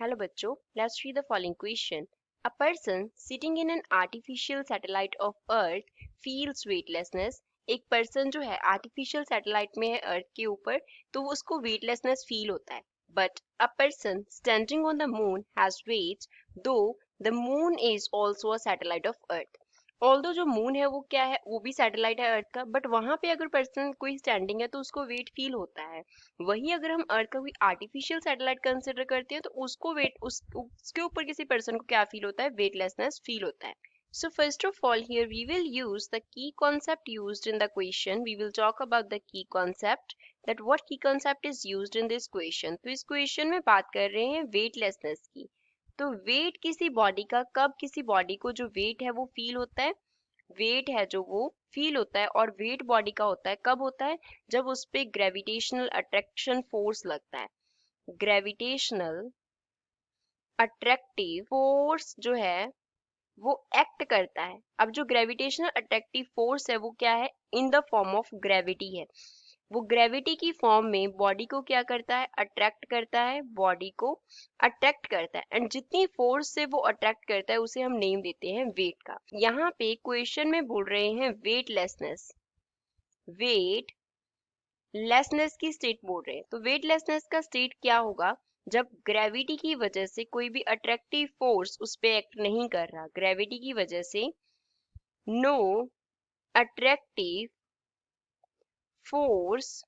Hello बच्चों, let's read the following question. A person sitting in an artificial satellite of Earth feels weightlessness. एक person जो है artificial satellite में है Earth के ऊपर, तो उसको weightlessness feel होता है. But a person standing on the moon has weight, though the moon is also a satellite of Earth. Although जो मून है वो क्या है, वो भी सैटेलाइट है अर्थ का, बट वहां पे अगर पर्सन कोई स्टैंडिंग है तो उसको वेट फील होता है. वही अगर हम अर्थ का कोई आर्टिफिशियल सैटेलाइट कंसिडर करते हैं तो उसको वेट उसके ऊपर किसी पर्सन को क्या फील होता है, वेटलेसनेस फील होता है. So first of all, here we will use the key concept used in the question. We will talk about the key concept, that what key concept is used in this question. तो इस question में बात कर रहे हैं weightlessness की. तो wait किसी बॉडी का कब किसी बॉडी को जो वेट है वो फील होता है, वेट है जो वो फील होता है, और वेट बॉडी का होता है कब होता है, जब उस पे ग्रेविटेशनल अट्रैक्शन फोर्स लगता है. ग्रेविटेशनल अट्रैक्टिव फोर्स जो है वो एक्ट करता है. अब जो ग्रेविटेशनल अट्रैक्टिव फोर्स है वो क्या है, in the form of gravity है. वो ग्रेविटी की फॉर्म में बॉडी को क्या करता है, अट्रैक्ट करता है, बॉडी को अट्रैक्ट करता है. एंड जितनी फोर्स से वो अट्रैक्ट करता है उसे हम नेम देते हैं वेट का. यहाँ पे क्वेश्चन में बोल रहे हैं वेटलेसनेस. वेटलेसनेस की स्टेट बोल रहे हैं. तो वेटलेसनेस का स्टेट क्या होगा, जब ग्रेविटी की वजह से कोई भी अट्रैक्टिव फोर्स उस पे एक्ट नहीं कर रहा. ग्रेविटी की वजह से no attractive force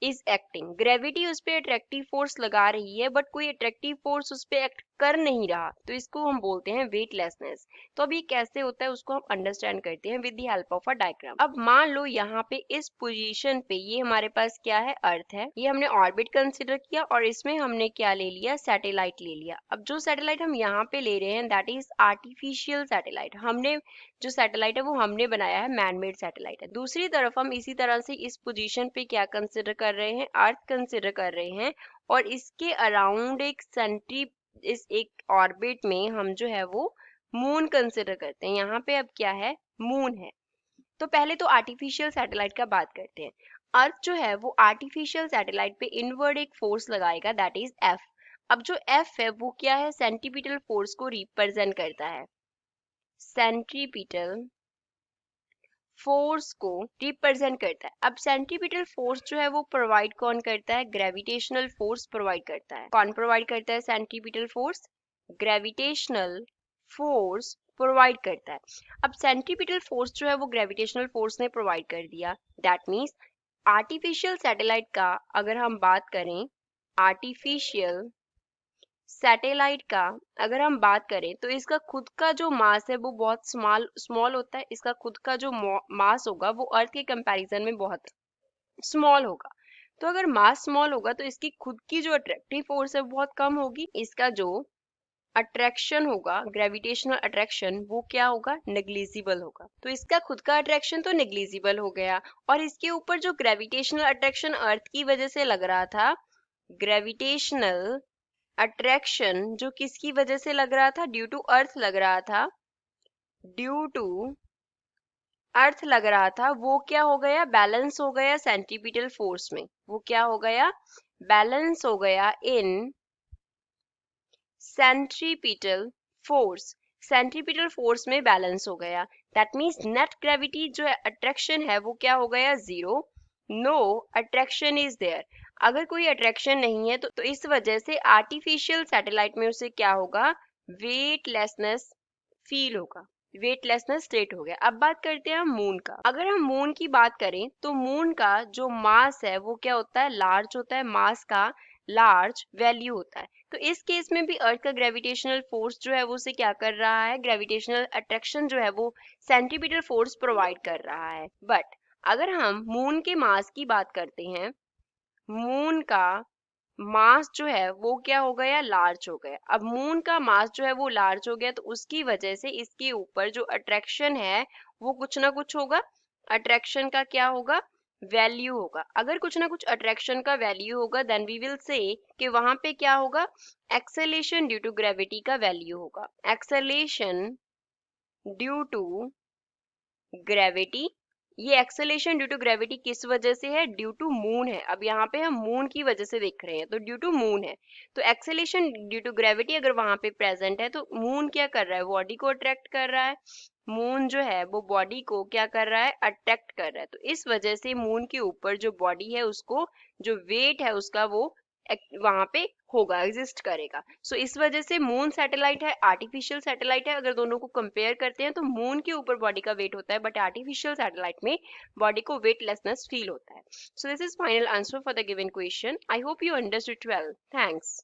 is acting. Gravity उस पे अट्रैक्टिव फोर्स लगा रही है बट कोई अट्रैक्टिव फोर्स उस पे एक्ट कर नहीं रहा, तो इसको हम बोलते हैं वेटलेसनेस. तो अब ये कैसे होता है उसको हम अंडरस्टैंड करते हैं with the help of a diagram. अब मान लो यहाँ पे इस पोजीशन पे ये हमारे पास क्या है, अर्थ है. ये हमने ऑर्बिट कंसिडर किया और इसमें हमने क्या ले लिया, सैटेलाइट ले लिया. अब जो सैटेलाइट हम यहाँ पे ले रहे हैं दैट इज आर्टिफिशियल सैटेलाइट. हमने जो सैटेलाइट है वो हमने बनाया है, मैनमेड सैटेलाइट है. दूसरी तरफ हम इसी तरह से इस पोजीशन पे क्या कंसिडर कर रहे हैं, अर्थ कंसिडर कर रहे हैं, और इसके अराउंड एक सेंट्री, इस एक ऑर्बिट में हम जो है वो मून कंसिडर करते हैं. यहाँ पे अब क्या है, मून है. तो पहले तो आर्टिफिशियल सैटेलाइट का बात करते हैं. अर्थ जो है वो आर्टिफिशियल सैटेलाइट पे इनवर्ड एक फोर्स लगाएगा दैट इज एफ. अब जो एफ है वो क्या है, सेंटीपिटल फोर्स को रिप्रेजेंट करता है. सेंट्रीपिटल फोर्स को रिप्रेजेंट करता है. अब सेंट्रीपिटल फोर्स जो है वो प्रोवाइड कौन करता है, ग्रेविटेशनल फोर्स प्रोवाइड करता है. कौन प्रोवाइड करता है centripetal force, gravitational force provide करता है. अब सेंट्रीपिटल फोर्स जो है वो ग्रेविटेशनल फोर्स ने प्रोवाइड कर दिया. दैट मीन्स आर्टिफिशियल सैटेलाइट का अगर हम बात करें, आर्टिफिशियल सैटेलाइट का अगर हम बात करें तो इसका खुद का जो मास है वो बहुत स्मॉल होता है. इसका खुद का जो मास होगा वो अर्थ के कंपैरिजन में बहुत स्मॉल होगा. तो अगर मास स्मॉल होगा तो इसकी खुद की जो अट्रैक्टिव फोर्स है वो बहुत कम होगी. इसका जो अट्रैक्शन होगा, ग्रेविटेशनल अट्रैक्शन, वो क्या होगा, नेग्लिजिबल होगा. तो इसका खुद का अट्रैक्शन तो नेग्लिजिबल हो गया, और इसके ऊपर जो ग्रेविटेशनल अट्रैक्शन अर्थ की वजह से लग रहा था, ग्रेविटेशनल अट्रैक्शन जो किसकी वजह से लग रहा था, ड्यू टू अर्थ लग रहा था, ड्यू टू अर्थ लग रहा था, वो क्या हो गया, बैलेंस हो गया सेंट्रीपिटल फोर्स में. वो क्या हो गया, बैलेंस हो गया इन सेंट्रीपिटल फोर्स. सेंट्रीपिटल फोर्स में बैलेंस हो गया. दैट मीन्स नेट ग्रेविटी जो है, अट्रैक्शन है, वो क्या हो गया, zero. No attraction is there. अगर कोई अट्रैक्शन नहीं है तो इस वजह से आर्टिफिशियल सैटेलाइट में उसे क्या होगा, वेटलेसनेस फील होगा, वेटलेसनेस स्टेट हो गया. अब बात करते हैं हम मून का. अगर हम मून की बात करें तो मून का जो मास है वो क्या होता है, लार्ज होता है. मास का लार्ज वैल्यू होता है. तो इस केस में भी अर्थ का ग्रेविटेशनल फोर्स जो है वो उसे क्या कर रहा है, ग्रेविटेशनल अट्रैक्शन जो है वो सेंट्रीपिटल फोर्स प्रोवाइड कर रहा है. बट अगर हम मून के मास की बात करते हैं, मून का मास जो है वो क्या हो गया, लार्ज हो गया. अब मून का मास जो है वो लार्ज हो गया तो उसकी वजह से इसके ऊपर जो अट्रैक्शन है वो कुछ ना कुछ होगा. अट्रैक्शन का क्या होगा, वैल्यू होगा. अगर कुछ ना कुछ अट्रैक्शन का वैल्यू होगा देन वी विल से कि वहां पे क्या होगा, एक्सेलेरेशन ड्यू टू ग्रेविटी का वैल्यू होगा. एक्सेलेरेशन ड्यू टू ग्रेविटी ये एक्सेलेरेशन ड्यू टू ग्रेविटी किस वजह से है? ड्यू टू मून है। अब यहाँ पे हम मून की वजह से देख रहे हैं, तो ड्यू टू मून है। तो एक्सेलेरेशन ड्यू टू ग्रेविटी अगर वहां पे प्रेजेंट है तो मून क्या कर रहा है? बॉडी को अट्रैक्ट कर रहा है। मून जो है वो बॉडी को क्या कर रहा है? अट्रैक्ट कर रहा है। तो इस वजह से मून के ऊपर जो बॉडी है उसको, जो वेट है उसका, वो वहां पे होगा, एग्जिस्ट करेगा। सो इस वजह से मून सैटेलाइट है, आर्टिफिशियल सैटेलाइट है। अगर दोनों को कंपेयर करते हैं तो मून के ऊपर बॉडी का वेट होता है, बट आर्टिफिशियल सैटेलाइट में बॉडी को वेटलेसनेस फील होता है। So this is final answer for the given question. I hope you understood well. Thanks.